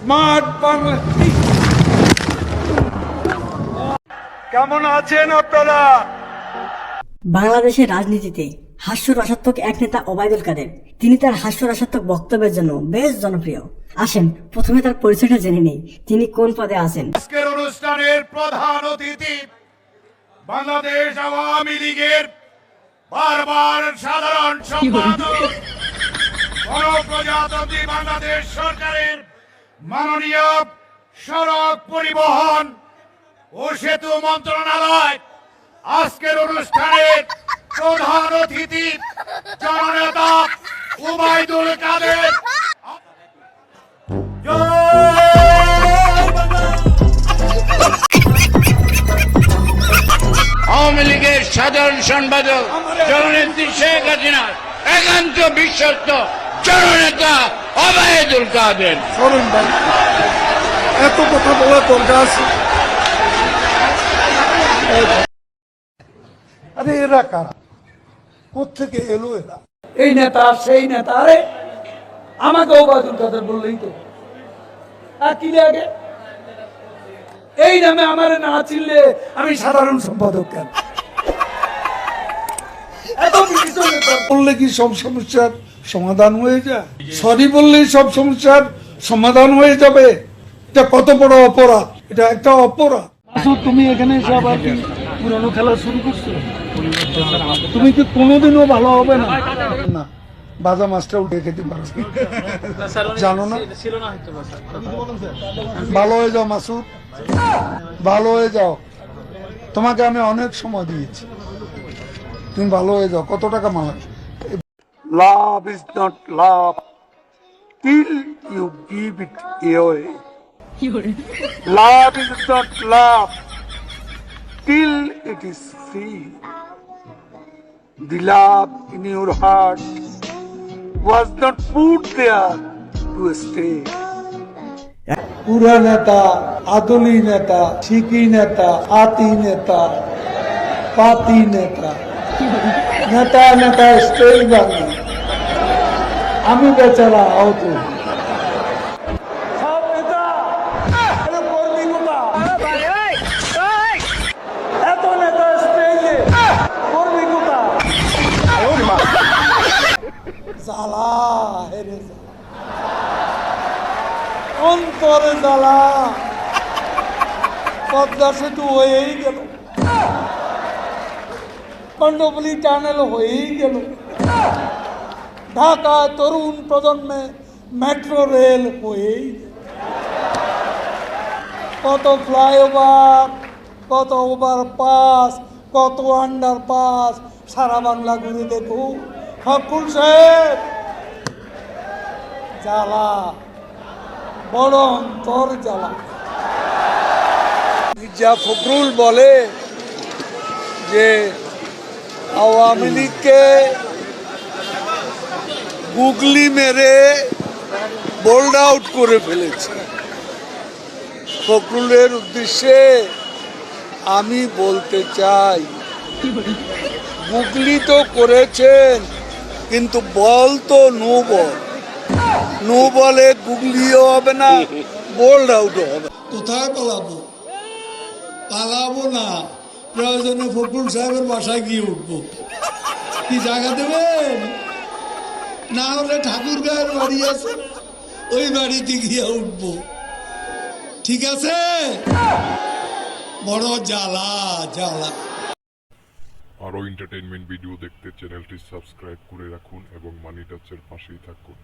Smart Bangla. কেমন আছেন আপনারা? বাংলাদেশের রাজনীতিতে হাস্যরসাত্মক এক নেতা ওবায়দুল কাদের। তিনি তার হাস্যরসাত্মক বক্তব্যের জন্য বেশ জনপ্রিয়। আসেন প্রথমে তার পরিচয়টা জেনে নেই, তিনি কোন পদে আছেন। আজকের অনুষ্ঠানের প্রধান অতিথি বাংলাদেশ আওয়ামী লীগের বারবার সাধারণ সম্পাদক, গণপ্রজাতন্ত্রী বাংলাদেশ সরকারের মাননীয় সড়ক পরিবহন ও সেতু মন্ত্রণালয়। আজকের অনুষ্ঠানের প্রধান অতিথি জননেতা ওবায়দুল কাদের। আওয়ামী লীগের সাধারণ সম্পাদক জননেত্রী শেখ হাসিনার একান্ত বিশ্বস্ত জননেতা ওবায়দুল কাদের। শোনেন ভাই, এত কথা বলার দরকার আছে? আরে এরা কারা? কোথেকে এলো এরা? এই নেতা সেই নেতা। আরে আমাকে ওবায়দুল কাদের বললেই তো, আর কি লাগে? এই নামে আমার না চিনলে আমি সাধারণ সম্পাদক কেন? এত কিছু বললে কি সব সমস্যার সমাধান হয়ে যায়? সরি বললেই সব সমস্যার সমাধান হয়ে যাবে? এটা কত বড় অপরাধ! এটা একটা অপরাধ। তুমি এখানে এসে আবার কি পুরানো খেলা শুরু করছো? তুমি কি কোনোদিনও ভালো হবে না? না, বাজা মাছটা উঠে খেতে পারো, জানো না? ভালো হয়ে যাও মাসুদ, ভালো হয়ে যাও। তোমাকে আমি অনেক সময় দিয়েছি, তুমি ভালো হয়ে যাও। কত টাকা মালা? Love is not love till you give it away. Love is not love till it is free. The love in your heart was not put there to stay. পুরা নেতা, আদলি নেতা, শিকি নেতা, আতি নেতা, পাতি নেতা, নেতা নেতা স্টেজ বাংলা। আমি বেচারা আহত। এত নেতা স্টেজে কর্মী কোথা? জ্বালা হেরে জ্বালা, অন্তরে জ্বালা। পদ্মা সেতু হয়েই গেল, কন্ডপল্লী টানেল হয়েই গেল, ঢাকা তরুণ প্রজন্মে মেট্রো রেল হয়েই গেল। কত ফ্লাইওভার, কত ওভারপাস, কত আন্ডারপাস, সারা বাংলা ঘুরে দেখো। ফখরুল সাহেব, জ্বালা, বড় অন্তর জ্বালা। মির্জা ফখরুল বলে যে আওয়ামী লীগকে গুগলি মেরে বোল্ড আউট করে ফেলেছে। ফখরুলের উদ্দেশ্যে আমি বলতে চাই, গুগলি তো করেছেন, কিন্তু বল তো নো বল। নো বলে গুগলিও হবে না, বোল্ড আউটও হবে। কোথায় পালাবো? পালাবো না, প্রয়োজনে ফখরুল সাহেবের বাসায় গিয়ে উঠবো। কি জায়গা দেবেন? না হলে ঠাকুর গায়ের বাড়ি আছে, ওই বাড়িতে গিয়ে উঠবো। ঠিক আছে? বড় জ্বালা জ্বালা। আরও এন্টারটেইনমেন্ট ভিডিও দেখতে চ্যানেলটি সাবস্ক্রাইব করে রাখুন এবং মানি টাচের পাশেই থাকুন।